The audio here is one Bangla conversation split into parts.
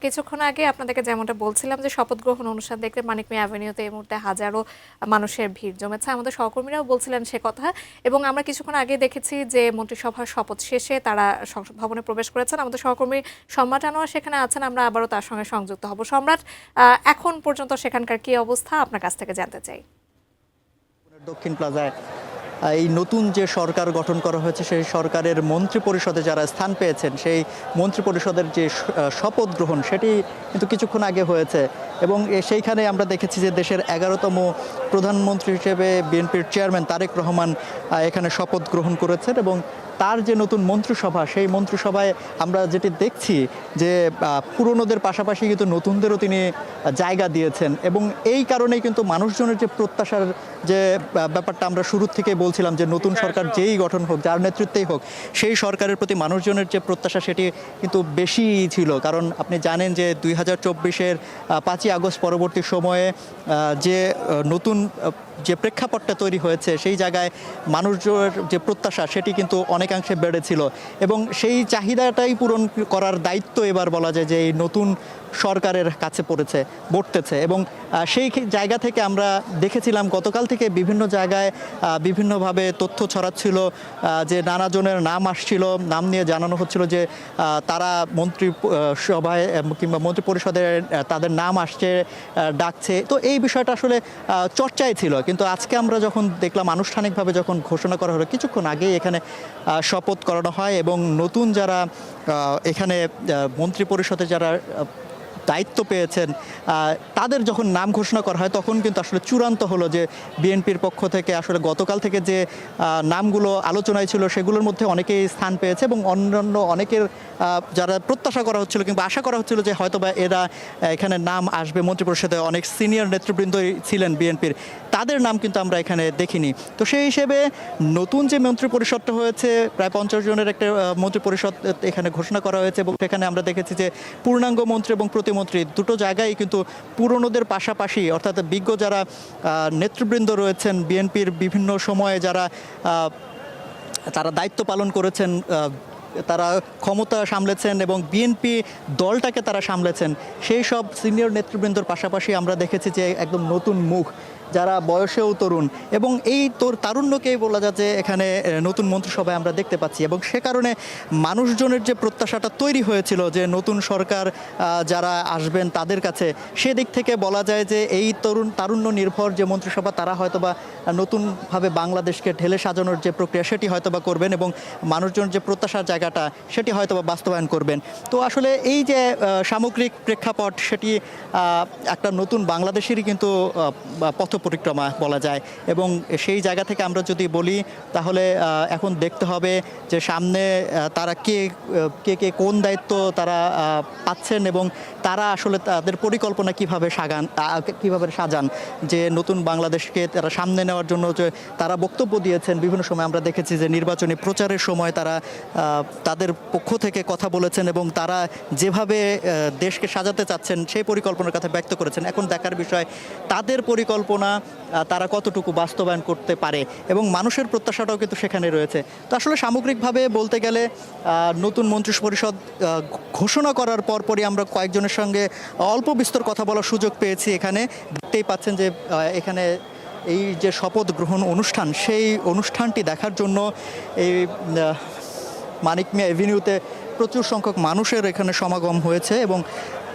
কিছুক্ষণ আগে আপনাদেরকে যেমনটা বলছিলাম যে শপথ গ্রহণ অনুষ্ঠান দেখতে মানিক মিয়া এভিনিউতে এই মুহূর্তে হাজারো মানুষের ভিড় জমেছে। আমাদের সহকর্মীরাও বলছিলেন সে কথা এবং আমরা কিছুক্ষণ আগে দেখেছি যে মন্ত্রিসভার শপথ শেষে তারা সংসদ ভবনে প্রবেশ করেছেন। আমাদের সহকর্মী সম্রাট আনোয়ার সেখানে আছেন, আমরা আবারও তার সঙ্গে সংযুক্ত হব। সম্রাট, এখন পর্যন্ত সেখানকার কি অবস্থা আপনার কাছ থেকে জানতে চাই। দক্ষিণ প্লাজায় এই নতুন যে সরকার গঠন করা হয়েছে সেই সরকারের মন্ত্রী পরিষদে যারা স্থান পেয়েছেন সেই মন্ত্রী পরিষদের যে শপথ গ্রহণ সেটি কিন্তু কিছুক্ষণ আগে হয়েছে এবং সেইখানে আমরা দেখেছি যে দেশের 11তম প্রধানমন্ত্রী হিসেবে বিএনপির চেয়ারম্যান তারেক রহমান এখানে শপথ গ্রহণ করেছেন এবং তার যে নতুন মন্ত্রিসভা সেই মন্ত্রিসভায় আমরা যেটি দেখছি যে পুরনোদের পাশাপাশি কিন্তু নতুনদেরও তিনি জায়গা দিয়েছেন এবং এই কারণেই কিন্তু মানুষজনের যে প্রত্যাশার যে ব্যাপারটা আমরা শুরু থেকে বলছিলাম যে নতুন সরকার যেই গঠন হোক যার নেতৃত্বেই হোক সেই সরকারের প্রতি মানুষজনের যে প্রত্যাশা সেটি কিন্তু বেশি ছিল। কারণ আপনি জানেন যে 2024-এর 5ই আগস্ট পরবর্তী সময়ে যে নতুন যে প্রেক্ষাপটটা তৈরি হয়েছে সেই জায়গায় মানুষজনের যে প্রত্যাশা সেটি কিন্তু অনেকাংশে বেড়েছিল এবং সেই চাহিদাটাই পূরণ করার দায়িত্ব এবার বলা যায় যে এই নতুন সরকারের কাছে বর্তেছে এবং সেই জায়গা থেকে আমরা দেখেছিলাম গতকাল থেকে বিভিন্ন জায়গায় বিভিন্নভাবে তথ্য ছড়াচ্ছিল যে নানাজনের নাম আসছিল, নাম নিয়ে জানানো হচ্ছিল যে তারা মন্ত্রী সভায় কিংবা মন্ত্রী পরিষদে তাদের নাম আসছে, ডাকছে। তো এই বিষয়টা আসলে চর্চায় ছিল, কিন্তু আজকে আমরা যখন দেখলাম আনুষ্ঠানিকভাবে যখন ঘোষণা করা হলো কিছুক্ষণ আগেই এখানে শপথ করানো হয় এবং নতুন যারা এখানে মন্ত্রী পরিষদে যারা দায়িত্ব পেয়েছেন তাদের যখন নাম ঘোষণা করা হয় তখন কিন্তু আসলে চূড়ান্ত হলো যে বিএনপির পক্ষ থেকে আসলে গতকাল থেকে যে নামগুলো আলোচনায় ছিল সেগুলোর মধ্যে অনেকেই স্থান পেয়েছে এবং অন্যান্য অনেকের যারা প্রত্যাশা করা হচ্ছিল কিংবা আশা করা হচ্ছিল যে হয়তোবা এরা এখানে নাম আসবে মন্ত্রিপরিষদে, অনেক সিনিয়র নেতৃবৃন্দই ছিলেন বিএনপির, তাদের নাম কিন্তু আমরা এখানে দেখিনি। তো সেই হিসেবে নতুন যে মন্ত্রিপরিষদটা হয়েছে প্রায় 50 জনের একটা মন্ত্রিপরিষদ এখানে ঘোষণা করা হয়েছে এবং সেখানে আমরা দেখেছি যে পূর্ণাঙ্গ মন্ত্রী এবং প্রতিমন্ত্রী দুটো জায়গায় কিন্তু পুরনোদের পাশাপাশি অর্থাৎ বিজ্ঞ যারা নেতৃবৃন্দ রয়েছেন বিএনপির বিভিন্ন সময়ে যারা তারা দায়িত্ব পালন করেছেন, তারা ক্ষমতা সামলেছেন এবং বিএনপি দলটাকে তারা সামলেছেন, সেই সব সিনিয়র নেতৃবৃন্দর পাশাপাশি আমরা দেখেছি যে একদম নতুন মুখ যারা বয়সেও তরুণ এবং এই তারুণ্যকেই বলা যায় যে এখানে নতুন মন্ত্রিসভায় আমরা দেখতে পাচ্ছি এবং সে কারণে মানুষজনের যে প্রত্যাশাটা তৈরি হয়েছিল যে নতুন সরকার যারা আসবেন তাদের কাছে, সেদিক থেকে বলা যায় যে এই তারুণ্য নির্ভর যে মন্ত্রিসভা তারা হয়তোবা নতুনভাবে বাংলাদেশকে ঢেলে সাজানোর যে প্রক্রিয়া সেটি হয়তোবা করবেন এবং মানুষজনের যে প্রত্যাশার জায়গাটা সেটি হয়তোবা বাস্তবায়ন করবেন। তো আসলে এই যে সামগ্রিক প্রেক্ষাপট সেটি একটা নতুন বাংলাদেশেরই কিন্তু পথ পরিক্রমা বলা যায় এবং সেই জায়গা থেকে আমরা যদি বলি তাহলে এখন দেখতে হবে যে সামনে তারা কে কোন দায়িত্ব তারা পাচ্ছেন এবং তারা আসলে তাদের পরিকল্পনা কিভাবে সাজান যে নতুন বাংলাদেশকে তারা সামনে নেওয়ার জন্য যে তারা বক্তব্য দিয়েছেন বিভিন্ন সময় আমরা দেখেছি যে নির্বাচনী প্রচারের সময় তারা তাদের পক্ষ থেকে কথা বলেছেন এবং তারা যেভাবে দেশকে সাজাতে চাচ্ছেন সেই পরিকল্পনার কথা ব্যক্ত করেছেন। এখন দেখার বিষয় তাদের পরিকল্পনা তারা কতটুকু বাস্তবায়ন করতে পারে এবং মানুষের প্রত্যাশাটাও কিন্তু সেখানে রয়েছে। তো আসলে সামগ্রিকভাবে বলতে গেলে নতুন মন্ত্রী পরিষদ ঘোষণা করার পরপরই আমরা কয়েকজনের সঙ্গে অল্প বিস্তর কথা বলার সুযোগ পেয়েছি। এখানে দেখতেই পাচ্ছেন যে এখানে এই যে শপথ গ্রহণ অনুষ্ঠান সেই অনুষ্ঠানটি দেখার জন্য এই মানিক মিয়া এভিনিউতে প্রচুর সংখ্যক মানুষের এখানে সমাগম হয়েছে এবং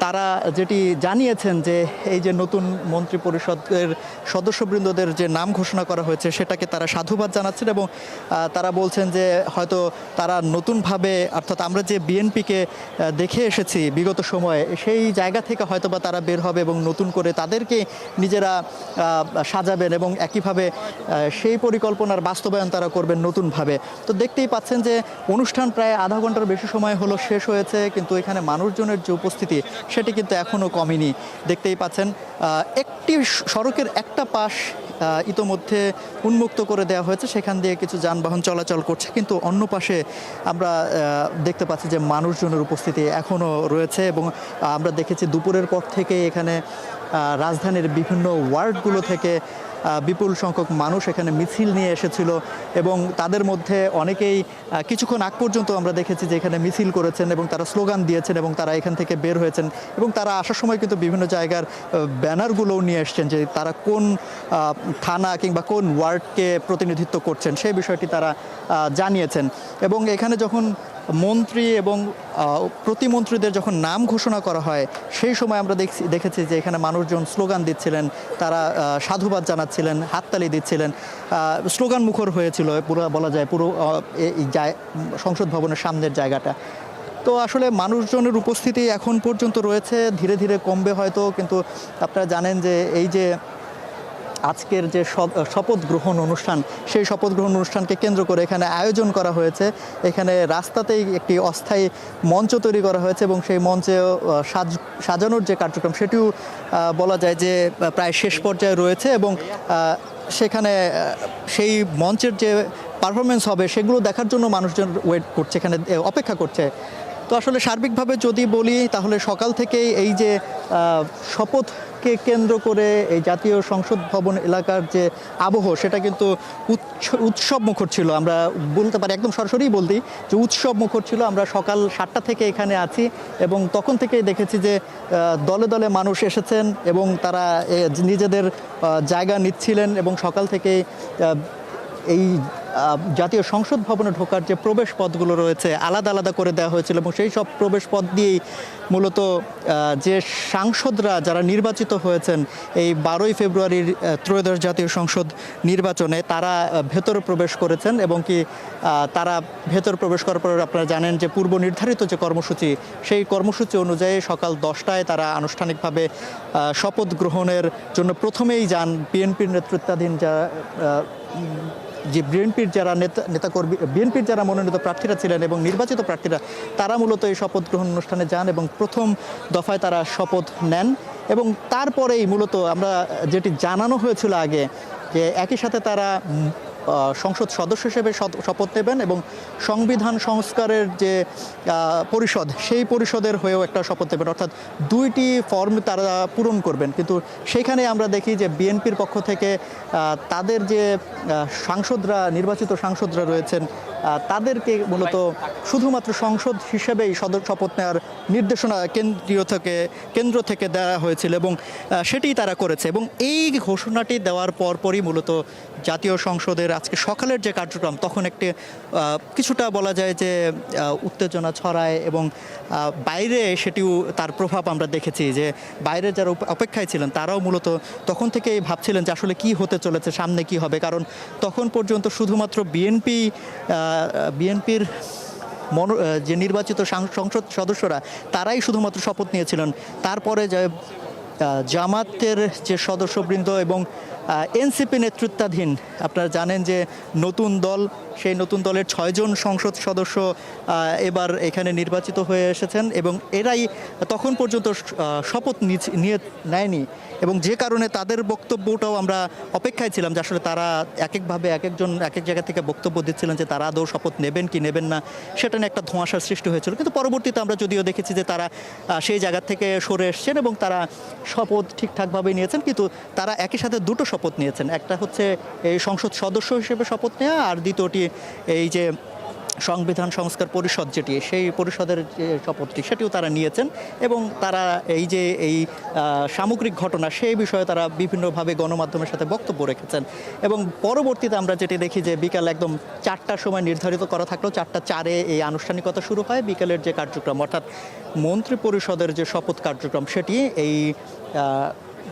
তারা যেটি জানিয়েছেন যে এই যে নতুন মন্ত্রী পরিষদের সদস্যবৃন্দদের যে নাম ঘোষণা করা হয়েছে সেটাকে তারা সাধুবাদ জানাচ্ছেন এবং তারা বলছেন যে হয়তো তারা নতুনভাবে অর্থাৎ আমরা যে বিএনপিকে দেখে এসেছি বিগত সময়ে সেই জায়গা থেকে হয়তোবা তারা বের হবে এবং নতুন করে তাদেরকে নিজেরা সাজাবেন এবং একইভাবে সেই পরিকল্পনার বাস্তবায়ন তারা করবেন নতুনভাবে। তো দেখতেই পাচ্ছেন যে অনুষ্ঠান প্রায় আধা ঘন্টার বেশি সময় হলো শেষ হয়েছে, কিন্তু এখানে মানুষজনের যে উপস্থিতি সেটি কিন্তু এখনও কমেনি। দেখতেই পাচ্ছেন একটি সড়কের একটা পাশ ইতোমধ্যে উন্মুক্ত করে দেওয়া হয়েছে, সেখান দিয়ে কিছু যানবাহন চলাচল করছে, কিন্তু অন্য পাশে আমরা দেখতে পাচ্ছি যে মানুষজনের উপস্থিতি এখনও রয়েছে এবং আমরা দেখেছি দুপুরের পর থেকে এখানে রাজধানীর বিভিন্ন ওয়ার্ডগুলো থেকে বিপুল সংখ্যক মানুষ এখানে মিছিল নিয়ে এসেছিল এবং তাদের মধ্যে অনেকেই কিছুক্ষণ আগ পর্যন্ত আমরা দেখেছি যে এখানে মিছিল করেছেন এবং তারা স্লোগান দিয়েছেন এবং তারা এখান থেকে বের হয়েছেন এবং তারা আসার সময় কিন্তু বিভিন্ন জায়গার ব্যানারগুলোও নিয়ে এসছেন যে তারা কোন থানা কিংবা কোন ওয়ার্ডকে প্রতিনিধিত্ব করছেন সেই বিষয়টি তারা জানিয়েছেন। এবং এখানে যখন মন্ত্রী এবং প্রতিমন্ত্রীদের যখন নাম ঘোষণা করা হয় সেই সময় আমরা দেখেছি যে এখানে মানুষজন স্লোগান দিচ্ছিলেন, তারা সাধুবাদ জানাচ্ছিলেন, হাততালি দিচ্ছিলেন, স্লোগান মুখর হয়েছিল পুরো বলা যায় পুরো এই সংসদ ভবনের সামনের জায়গাটা। তো আসলে মানুষজনের উপস্থিতি এখন পর্যন্ত রয়েছে, ধীরে ধীরে কমবে হয়তো, কিন্তু আপনারা জানেন যে এই যে আজকের যে শপথ গ্রহণ অনুষ্ঠান সেই শপথ গ্রহণ অনুষ্ঠানকে কেন্দ্র করে এখানে আয়োজন করা হয়েছে। এখানে রাস্তাতেই একটি অস্থায়ী মঞ্চ তৈরি করা হয়েছে এবং সেই মঞ্চে সাজানোর যে কার্যক্রম সেটিও বলা যায় যে প্রায় শেষ পর্যায়ে রয়েছে এবং সেখানে সেই মঞ্চের যে পারফরমেন্স হবে সেগুলো দেখার জন্য মানুষজন ওয়েট করছে, এখানে অপেক্ষা করছে। তো আসলে সার্বিকভাবে যদি বলি তাহলে সকাল থেকেই এই যে শপথকে কেন্দ্র করে এই জাতীয় সংসদ ভবন এলাকার যে আবহ সেটা কিন্তু উৎসব মুখর ছিল। আমরা বলতে পারি একদম সরাসরি বলতেই যে উৎসব মুখর ছিল। আমরা সকাল 7টা থেকে এখানে আছি এবং তখন থেকেই দেখেছি যে দলে দলে মানুষ এসেছেন এবং তারা নিজেদের জায়গা নিচ্ছিলেন এবং সকাল থেকেই এই জাতীয় সংসদ ভবনে ঢোকার যে প্রবেশ পথগুলো রয়েছে আলাদা আলাদা করে দেওয়া হয়েছিল এবং সেই সব প্রবেশ পথ দিয়েই মূলত যে সাংসদরা যারা নির্বাচিত হয়েছেন এই 12ই ফেব্রুয়ারির ত্রয়োদশ জাতীয় সংসদ নির্বাচনে তারা ভেতরে প্রবেশ করেছেন এবং কি তারা ভেতর প্রবেশ করার পর আপনারা জানেন যে পূর্ব নির্ধারিত যে কর্মসূচি সেই কর্মসূচি অনুযায়ী সকাল 10টায় তারা আনুষ্ঠানিকভাবে শপথ গ্রহণের জন্য প্রথমেই যান বিএনপির নেতৃত্বাধীন যে বিএনপির যারা নেতাকর্মী বিএনপির যারা মনোনীত প্রার্থীরা ছিলেন এবং নির্বাচিত প্রার্থীরা তারা মূলত এই শপথ গ্রহণ অনুষ্ঠানে যান এবং প্রথম দফায় তারা শপথ নেন এবং তারপরেই মূলত আমরা যেটি জানানো হয়েছিল আগে যে একই সাথে তারা সংসদ সদস্য হিসেবে শপথ নেবেন এবং সংবিধান সংস্কারের যে পরিষদ সেই পরিষদের হয়েও একটা শপথ নেবেন, অর্থাৎ দুইটি ফর্ম তারা পূরণ করবেন। কিন্তু সেখানে আমরা দেখি যে বিএনপির পক্ষ থেকে তাদের যে সাংসদরা নির্বাচিত সাংসদরা রয়েছেন তাদেরকে মূলত শুধুমাত্র সংসদ হিসেবেই শপথ নেওয়ার নির্দেশনা কেন্দ্র থেকে দেওয়া হয়েছিল এবং সেটি তারা করেছে এবং এই ঘোষণাটি দেওয়ার পরপরই মূলত জাতীয় সংসদের আজকে সকালের যে কার্যক্রম তখন একটি কিছুটা বলা যায় যে উত্তেজনা ছড়ায় এবং বাইরে সেটিও তার প্রভাব আমরা দেখেছি যে বাইরে যারা অপেক্ষায় ছিলেন তারাও মূলত তখন থেকেই ভাবছিলেন যে আসলে কি হতে চলেছে, সামনে কি হবে, কারণ তখন পর্যন্ত শুধুমাত্র বিএনপির যে নির্বাচিত সংসদ সদস্যরা তারাই শুধুমাত্র শপথ নিয়েছিলেন। তারপরে যে জামাতের যে সদস্যবৃন্দ এবং এনসিপি নেতৃত্বাধীন আপনারা জানেন যে নতুন দল, সেই নতুন দলের 6 জন সংসদ সদস্য এবার এখানে নির্বাচিত হয়ে এসেছেন এবং এরাই তখন পর্যন্ত শপথ নেয়নি এবং যে কারণে তাদের বক্তব্যটাও আমরা অপেক্ষায় ছিলাম যে আসলে তারা এককভাবে একজন এক এক জায়গা থেকে বক্তব্য দিচ্ছিলেন যে তারা আদৌ শপথ নেবেন কি নেবেন না সেটা নিয়ে একটা ধোঁয়াশার সৃষ্টি হয়েছিল। কিন্তু পরবর্তীতে আমরা যদিও দেখেছি যে তারা সেই জায়গা থেকে সরে এসছেন এবং তারা শপথ ঠিকঠাকভাবে নিয়েছেন, কিন্তু তারা একই সাথে দুটো শপথ নিয়েছেন। একটা হচ্ছে এই সংসদ সদস্য হিসেবে শপথ নেওয়া আর দ্বিতীয়টি এই যে সংবিধান সংস্কার পরিষদ যেটি সেই পরিষদের যে শপথটি সেটিও তারা নিয়েছেন এবং তারা এই যে এই সামগ্রিক ঘটনা সেই বিষয়ে তারা বিভিন্নভাবে গণমাধ্যমের সাথে বক্তব্য রেখেছেন এবং পরবর্তীতে আমরা যেটি দেখি যে বিকাল একদম 4টার সময় নির্ধারিত করা থাকলেও 4টা 4-এ এই আনুষ্ঠানিকতা শুরু হয়। বিকেলের যে কার্যক্রম অর্থাৎ মন্ত্রী পরিষদের যে শপথ কার্যক্রম সেটি এই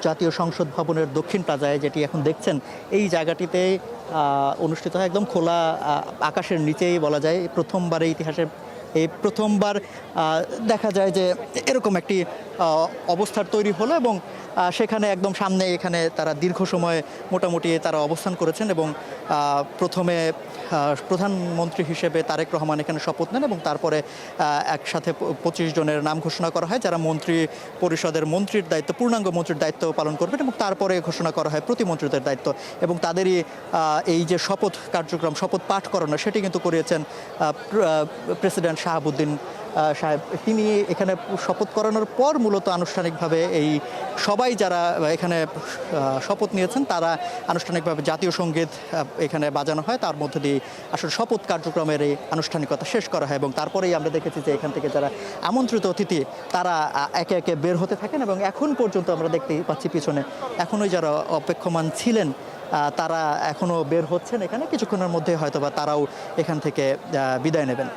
জাতীয় সংসদ ভবনের দক্ষিণ প্লাজায় যেটি এখন দেখছেন এই জায়গাটিতে অনুষ্ঠিত হয় একদম খোলা আকাশের নিচেই বলা যায়। প্রথমবারে ইতিহাসে এই প্রথমবার দেখা যায় যে এরকম একটি অবস্থার তৈরি হলো এবং সেখানে একদম সামনে এখানে তারা দীর্ঘ সময় মোটামুটি তারা অবস্থান করেছেন এবং প্রথমে প্রধানমন্ত্রী হিসেবে তারেক রহমান এখানে শপথ নেন এবং তারপরে একসাথে 25 জনের নাম ঘোষণা করা হয় যারা মন্ত্রী পরিষদের মন্ত্রীর দায়িত্ব পূর্ণাঙ্গ মন্ত্রীর দায়িত্ব পালন করবেন এবং তারপরে ঘোষণা করা হয় প্রতিমন্ত্রীদের দায়িত্ব এবং তাদেরই এই যে শপথ কার্যক্রম শপথ পাঠ করানো সেটি কিন্তু করিয়েছেন প্রেসিডেন্ট শাহাবুদ্দিন সাহেব, তিনি এখানে শপথ করানোর পর মূলত আনুষ্ঠানিকভাবে এই সবাই যারা এখানে শপথ নিয়েছেন তারা আনুষ্ঠানিকভাবে জাতীয় সঙ্গীত এখানে বাজানো হয়, তার মধ্যে দিয়ে আসলে শপথ কার্যক্রমের এই আনুষ্ঠানিকতা শেষ করা হয় এবং তারপরেই আমরা দেখেছি যে এখান থেকে যারা আমন্ত্রিত অতিথি তারা একে একে বের হতে থাকেন এবং এখন পর্যন্ত আমরা দেখতেই পাচ্ছি পিছনে এখনোই যারা অপেক্ষমান ছিলেন তারা এখনও বের হচ্ছেন, এখানে কিছুক্ষণের মধ্যে হয়তোবা তারাও এখান থেকে বিদায় নেবেন।